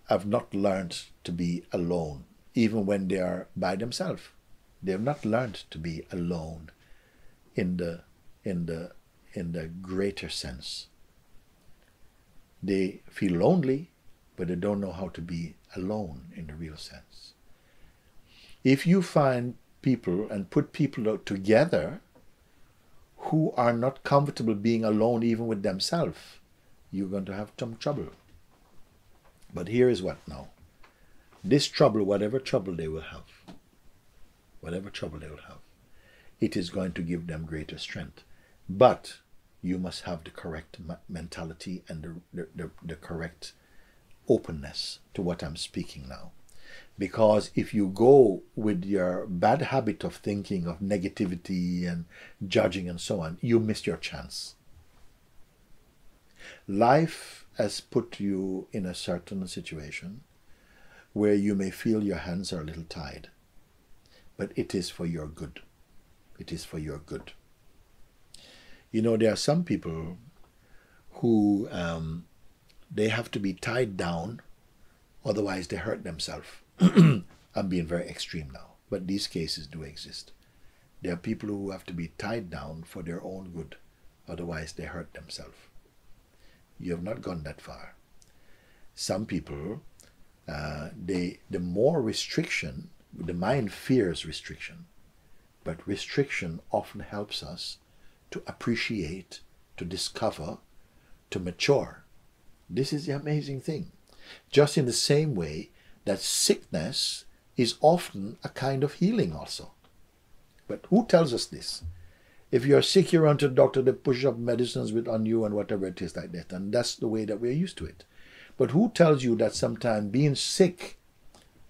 have not learned to be alone, even when they are by themselves. They have not learned to be alone in the greater sense. They feel lonely, but they don't know how to be alone in the real sense. If you find people and put people together who are not comfortable being alone even with themselves, you're going to have some trouble. But here is what now. This trouble, whatever trouble they will have, it is going to give them greater strength. But you must have the correct mentality and the correct openness to what I'm speaking now. Because if you go with your bad habit of thinking of negativity and judging and so on, you miss your chance. Life has put you in a certain situation where you may feel your hands are a little tied, but it is for your good. It is for your good. You know, there are some people who they have to be tied down, otherwise they hurt themselves. I'm being very extreme now, but these cases do exist. There are people who have to be tied down for their own good, otherwise they hurt themselves. You have not gone that far. Some people, the more restriction, the mind fears restriction, but restriction often helps us to appreciate, to discover, to mature. This is the amazing thing. Just in the same way that sickness is often a kind of healing also. But who tells us this? If you're sick, you run to the doctor, they push up medicines on you and whatever it is like that. And that's the way that we're used to it. But who tells you that sometimes being sick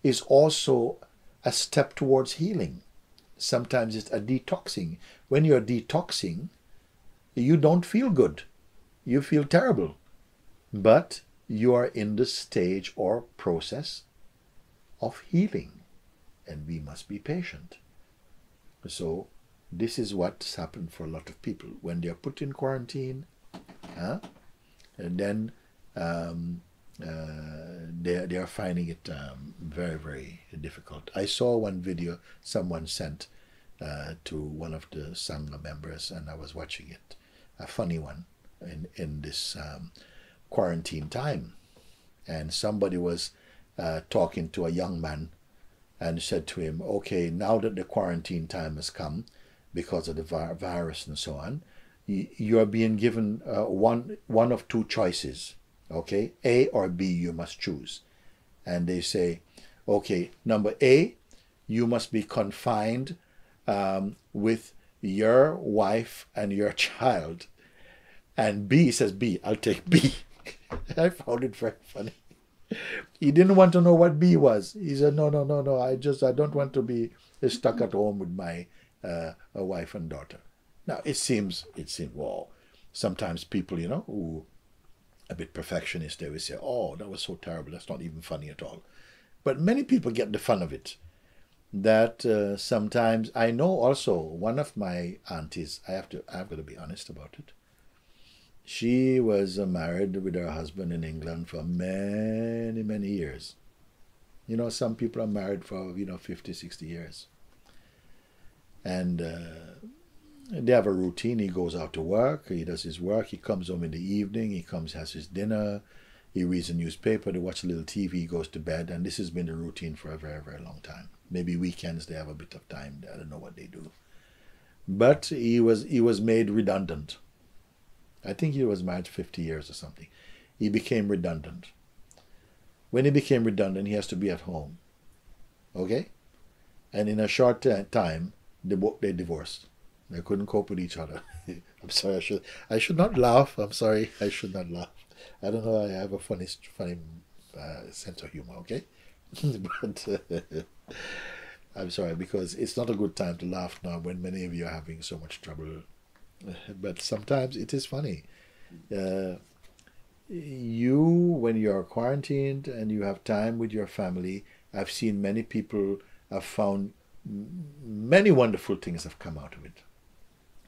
is also a step towards healing? Sometimes it's a detoxing. When you're detoxing, you don't feel good. You feel terrible. But you are in the stage or process of healing. And we must be patient. So this is what's happened for a lot of people. When they're put in quarantine, and then they are finding it very, very difficult. I saw one video someone sent to one of the Sangha members, and I was watching it. A funny one in this quarantine time. And somebody was talking to a young man and said to him, okay, now that the quarantine time has come because of the virus and so on, you are being given one of two choices. Okay, A or B, you must choose. And they say, okay, number A, you must be confined with your wife and your child. And B says B, I'll take B. I found it very funny. He didn't want to know what B was. He said, no, I don't want to be stuck at home with my wife and daughter. Now, it seems, well, sometimes people, who a bit perfectionist, they will say, oh, that was so terrible, that's not even funny at all. But many people get the fun of it. That sometimes, I know also, one of my aunties, I've got to be honest about it. She was married with her husband in England for many, many years. Some people are married for, 50, 60 years. And they have a routine. He goes out to work, he does his work, he comes home in the evening, he comes, has his dinner, he reads a newspaper, they watch a little TV, he goes to bed, and this has been the routine for a very, very long time. Maybe weekends they have a bit of time, I don't know what they do. But he was made redundant. I think he was married 50 years or something. He became redundant. When he became redundant, he has to be at home. Okay? And in a short time, they divorced. They couldn't cope with each other. I'm sorry, I should not laugh. I'm sorry, I should not laugh. I don't know, I have a funny sense of humor, okay? But I'm sorry, because it's not a good time to laugh now when many of you are having so much trouble. But sometimes it is funny. When you're quarantined and you have time with your family, I've seen many people have found many wonderful things have come out of it.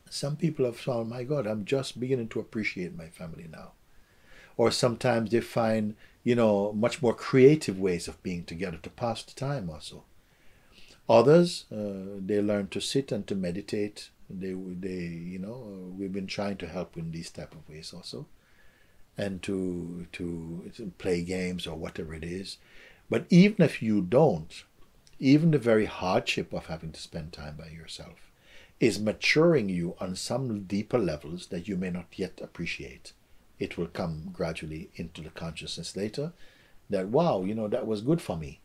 Some people have found, my God, I'm just beginning to appreciate my family now. Or sometimes they find, much more creative ways of being together to pass the time also. Others, they learn to sit and to meditate. We've been trying to help in these type of ways also, and to play games or whatever it is. But even if you don't, even the very hardship of having to spend time by yourself is maturing you on some deeper levels that you may not yet appreciate. It will come gradually into the consciousness later that, wow, that was good for me,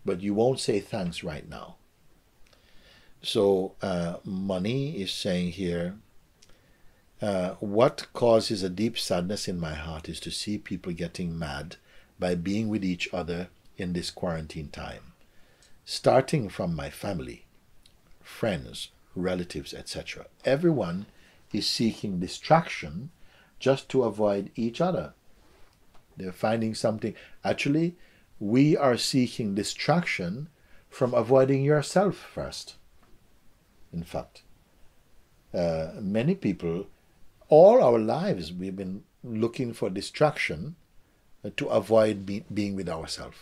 but you won't say thanks right now. So Money is saying here, what causes a deep sadness in my heart is to see people getting mad by being with each other in this quarantine time. starting from my family, friends, relatives, etc. Everyone is seeking distraction just to avoid each other. They're finding something. Actually, we are seeking distraction from avoiding yourself first. In fact, many people, all our lives, we've been looking for distraction to avoid being with ourselves.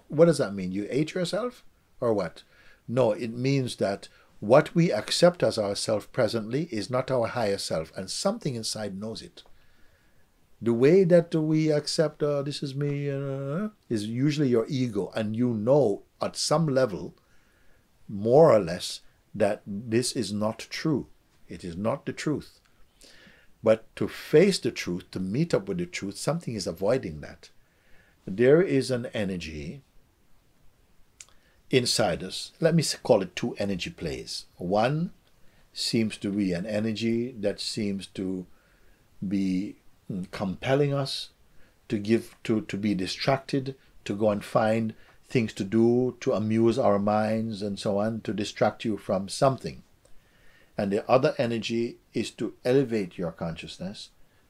What does that mean? You hate yourself or what? No, it means that what we accept as ourself presently is not our higher self, and something inside knows it. The way that we accept, this is me, is usually your ego, and you know at some level, more or less, that this is not true. It is not the truth. But to face the truth, to meet up with the truth, something is avoiding that. There is an energy inside us. Let me call it two energy plays. One seems to be an energy that seems to be compelling us to be distracted, to go and find things to do, to amuse our minds and so on, to distract you from something. And the other energy is to elevate your consciousness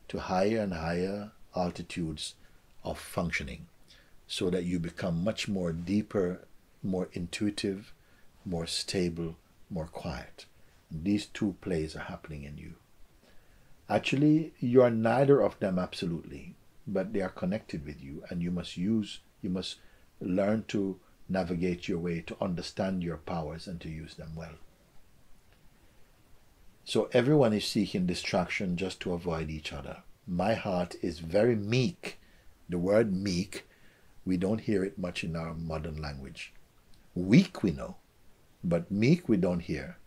to higher and higher altitudes of functioning, so that you become much more deeper, more intuitive, more stable, more quiet. And these two plays are happening in you. Actually, you are neither of them absolutely, but they are connected with you, and you must learn to navigate your way, to understand your powers and to use them well. So everyone is seeking distraction just to avoid each other. My heart is very meek. The word meek, we don't hear it much in our modern language. Weak we know, but meek we don't hear.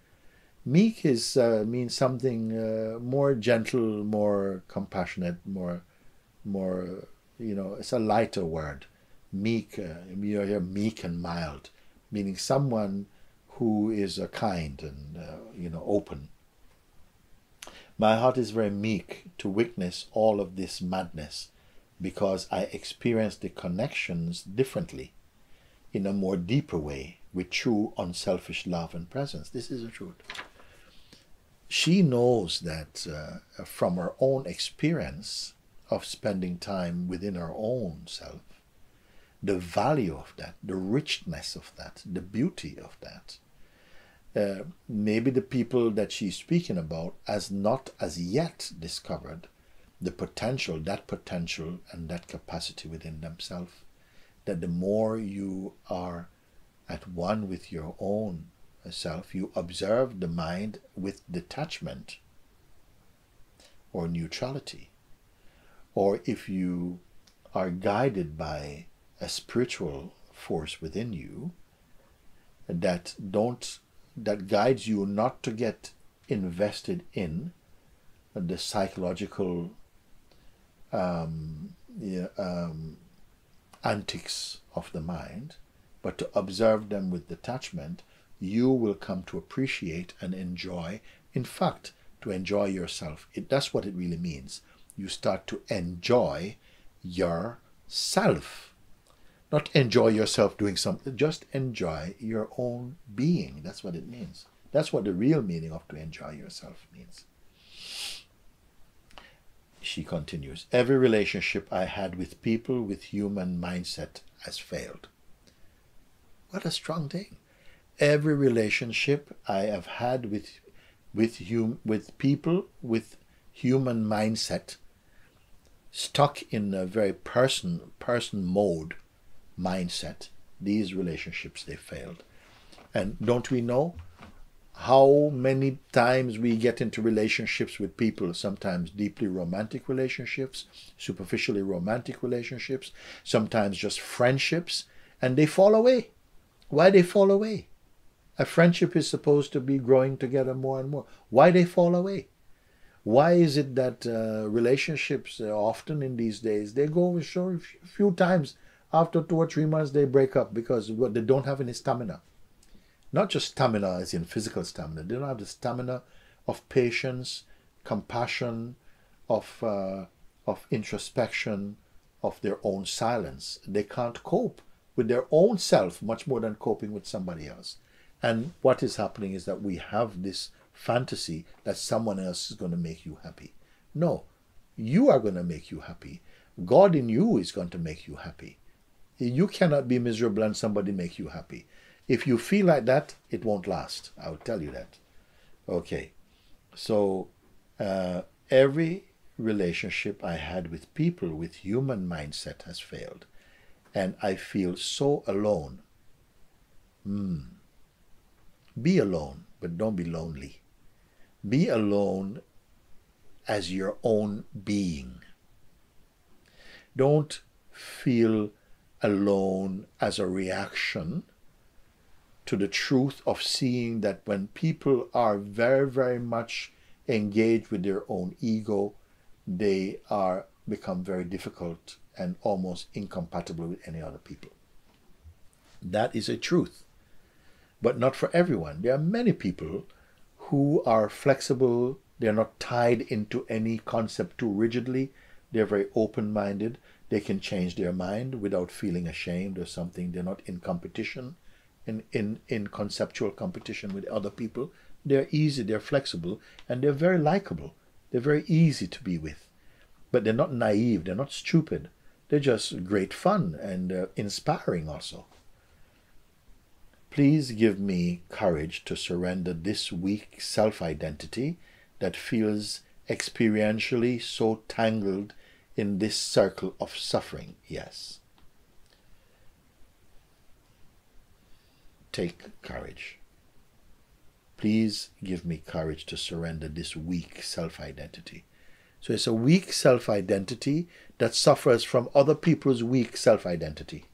Meek means something more gentle, more compassionate, more it's a lighter word. Meek, you hear meek and mild, meaning someone who is kind and open. My heart is very meek to witness all of this madness, because I experience the connections differently, in a more deeper way, with true unselfish love and presence. This is the truth. She knows that from her own experience of spending time within her own self, the value of that, the richness of that, the beauty of that. Maybe the people that she's speaking about has not as yet discovered the potential and that capacity within themselves. That the more you are at one with your own self, you observe the mind with detachment or neutrality. Or if you are guided by a spiritual force within you that guides you not to get invested in the psychological antics of the mind, but to observe them with detachment, you will come to appreciate and enjoy, in fact, to enjoy yourself. That's what it really means. You start to enjoy yourself. Not enjoy yourself doing something, just enjoy your own being. That's what it means. That's what the real meaning of to enjoy yourself means. She continues, every relationship I had with people with human mindset has failed. What a strong thing. Every relationship I have had with people with human mindset, stuck in a very person mode mindset, these relationships, they failed. And don't we know how many times we get into relationships with people, sometimes deeply romantic relationships, superficially romantic relationships, sometimes just friendships, and they fall away. Why they fall away? A friendship is supposed to be growing together more and more. Why they fall away? Why is it that relationships often in these days, they go a few times, after 2 or 3 months they break up because they don't have any stamina. Not just stamina as in physical stamina. They don't have the stamina of patience, compassion, of introspection, of their own silence. They can't cope with their own self much more than coping with somebody else. And what is happening is that we have this fantasy that someone else is going to make you happy. No, you are going to make you happy. God in you is going to make you happy. You cannot be miserable and somebody make you happy. If you feel like that, it won't last. I'll tell you that. Okay. So every relationship I had with people with human mindset has failed. And I feel so alone. Be alone, but don't be lonely. Be alone as your own being. Don't feel alone as a reaction to the truth of seeing that when people are very, very much engaged with their own ego, they become very difficult and almost incompatible with any other people. That is a truth, but not for everyone. There are many people who are flexible. They're not tied into any concept too rigidly. They're very open-minded. They can change their mind without feeling ashamed or something. They're not in competition, in conceptual competition with other people. They're easy, they're flexible, and they're very likable. They're very easy to be with. But they're not naive, they're not stupid. They're just great fun and inspiring also. Please give me courage to surrender this weak self-identity that feels experientially so tangled in this circle of suffering. Yes. Take courage. Please give me courage to surrender this weak self-identity. So it's a weak self-identity that suffers from other people's weak self-identity.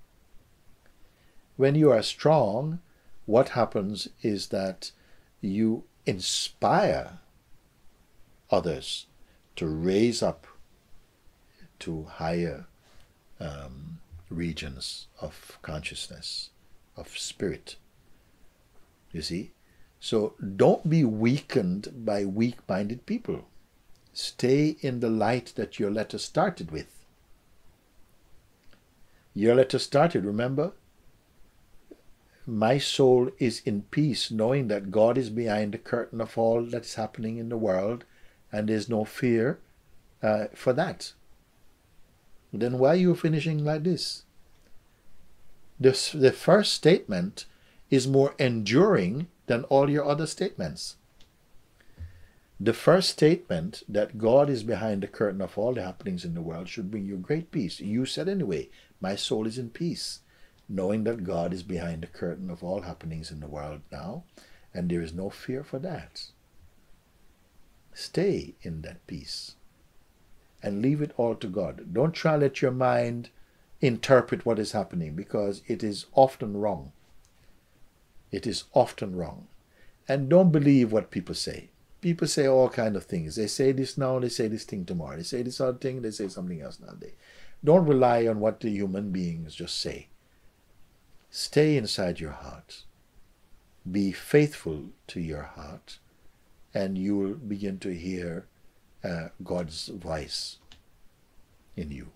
When you are strong, what happens is that you inspire others to raise up to higher regions of consciousness, of spirit. You see? So don't be weakened by weak-minded people. Stay in the light that your letter started with. Your letter started, remember? My soul is in peace, knowing that God is behind the curtain of all that's happening in the world, and there's no fear for that. Then why are you finishing like this? The first statement is more enduring than all your other statements. The first statement, that God is behind the curtain of all the happenings in the world, should bring you great peace. You said anyway, my soul is in peace, knowing that God is behind the curtain of all happenings in the world now, and there is no fear for that. Stay in that peace and leave it all to God. Don't try to let your mind interpret what is happening, because it is often wrong. It is often wrong. And don't believe what people say. People say all kinds of things. They say this now, they say this thing tomorrow. They say this other thing, they say something else now. Don't rely on what the human beings just say. Stay inside your heart. Be faithful to your heart, and you will begin to hear God's voice in you.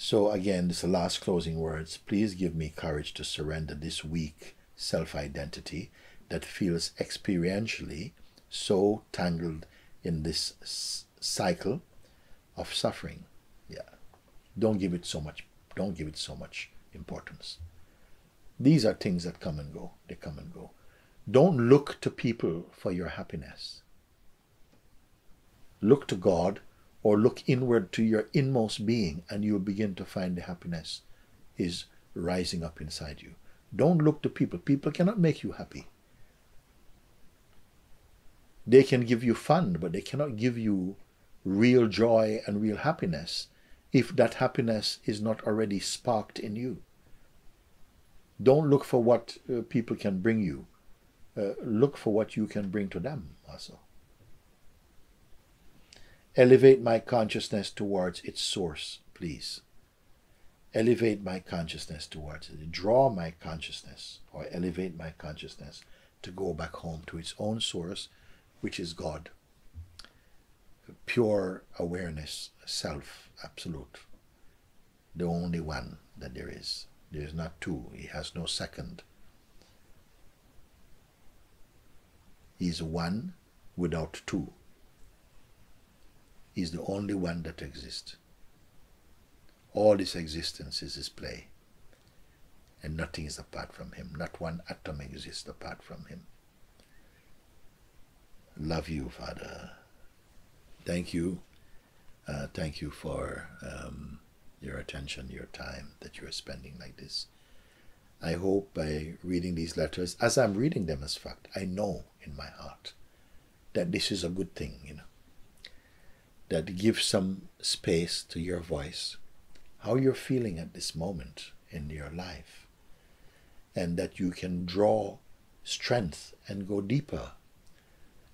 So again, this is the last closing words. Please give me courage to surrender this weak self-identity that feels experientially so tangled in this cycle of suffering. Yeah. Don't give it so much importance. These are things that come and go. They come and go. Don't look to people for your happiness. Look to God, or look inward to your inmost being, and you'll begin to find the happiness is rising up inside you. Don't look to people. People cannot make you happy. They can give you fun, but they cannot give you real joy and real happiness if that happiness is not already sparked in you. Don't look for what people can bring you. Look for what you can bring to them also. Elevate my consciousness towards its source, please. Elevate my consciousness towards it. Draw my consciousness, or elevate my consciousness to go back home to its own source, which is God. pure awareness, self, absolute, the only one that there is. There is not two. He has no second. He is one without two. He is the only one that exists. All this existence is his play, and nothing is apart from him. Not one atom exists apart from him. Love you, Father. Thank you. Thank you for your attention, your time that you are spending like this. I hope by reading these letters, as I'm reading them as fact, I know in my heart that this is a good thing, you know, that gives some space to your voice, how you're feeling at this moment in your life, and that you can draw strength and go deeper.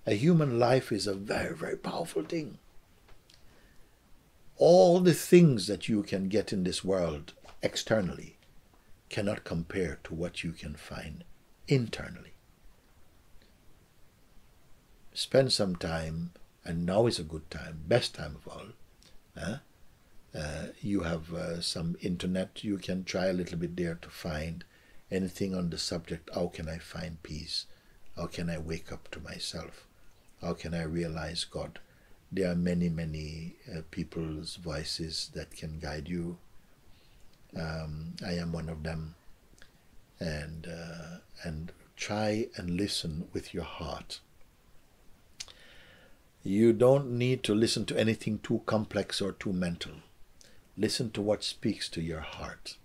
A human life is a very, very powerful thing. All the things that you can get in this world externally cannot compare to what you can find internally. Spend some time, and now is a good time, best time of all. You have some internet, you can try a little bit there to find anything on the subject, how can I find peace? How can I wake up to myself? How can I realize God? There are many, many people's voices that can guide you. I am one of them. And try and listen with your heart. You don't need to listen to anything too complex or too mental. Listen to what speaks to your heart.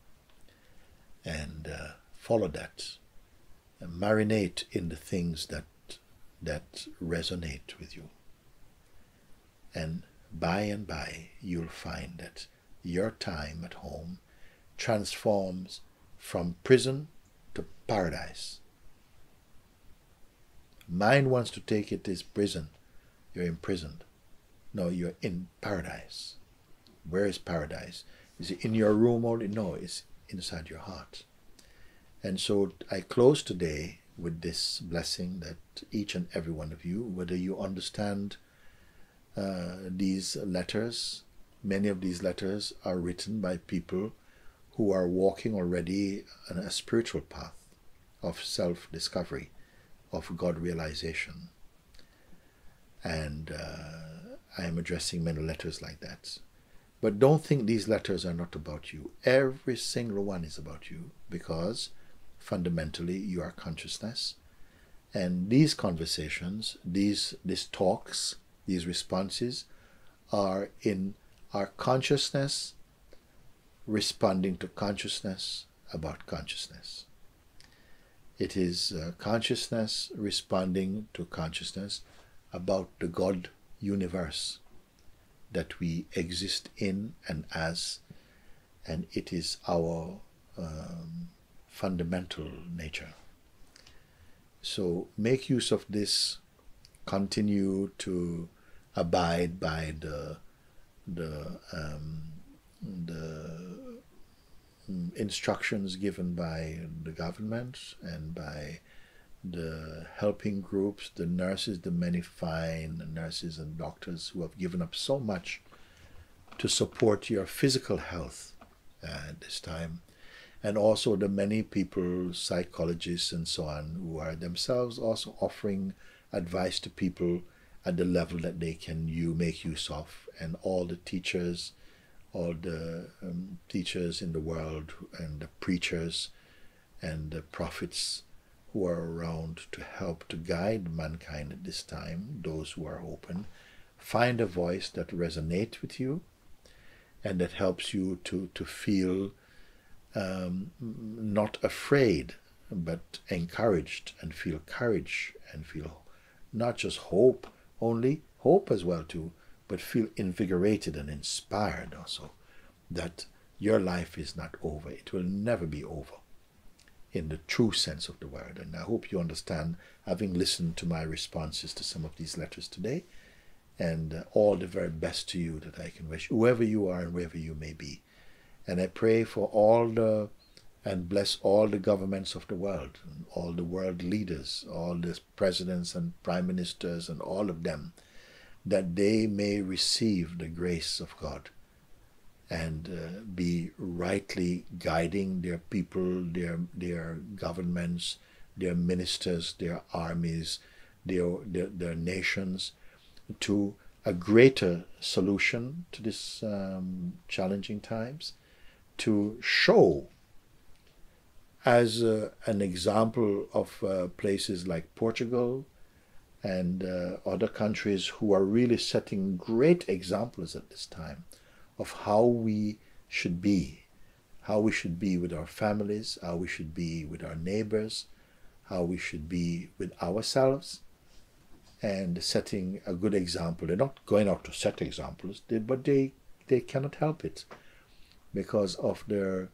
And follow that. And marinate in the things that resonate with you. And by, you'll find that your time at home transforms from prison to paradise. Mind wants to take it as prison. You're imprisoned. No, you're in paradise. Where is paradise? Is it in your room only? No, it's inside your heart. And so I close today with this blessing that each and every one of you, whether you understand these letters, many of these letters are written by people who are walking already on a spiritual path of self-discovery, of God realization. And I am addressing many letters like that. But don't think these letters are not about you. Every single one is about you, because fundamentally you are consciousness. And these conversations, these talks, these responses are in our consciousness responding to consciousness about consciousness. It is consciousness responding to consciousness about the God universe that we exist in and as, and it is our fundamental nature. So make use of this, continue to abide by the instructions given by the government and by the helping groups, the nurses, the many fine nurses and doctors who have given up so much to support your physical health at this time, and also the many people, psychologists and so on, who are themselves also offering advice to people at the level that they can make use of, and all the teachers, all the teachers in the world, and the preachers and the prophets who are around to help to guide mankind at this time, those who are open. Find a voice that resonates with you and that helps you to feel not afraid, but encouraged, and feel courage, and feel not just hope only, hope as well too, but feel invigorated and inspired also that your life is not over. It will never be over in the true sense of the word. And I hope you understand, having listened to my responses to some of these letters today, and all the very best to you that I can wish, whoever you are and wherever you may be. And I pray for and bless all the governments of the world, and all the world leaders, all the presidents and prime ministers and all of them, that they may receive the grace of God and be rightly guiding their people, their governments, their ministers, their armies, their nations to a greater solution to this challenging times, to show as an example of places like Portugal and other countries who are really setting great examples at this time of how we should be with our families, how we should be with our neighbors, how we should be with ourselves, and setting a good example. They're not going out to set examples, but they cannot help it because of their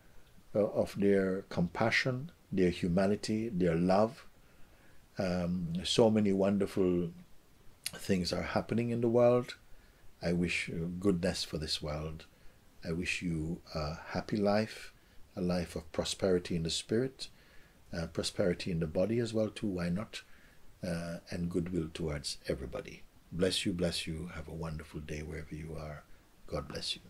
compassion, their humanity, their love. So many wonderful things are happening in the world. I wish goodness for this world. I wish you a happy life, a life of prosperity in the spirit, prosperity in the body as well too, why not? And goodwill towards everybody. Bless you, bless you. Have a wonderful day wherever you are. God bless you.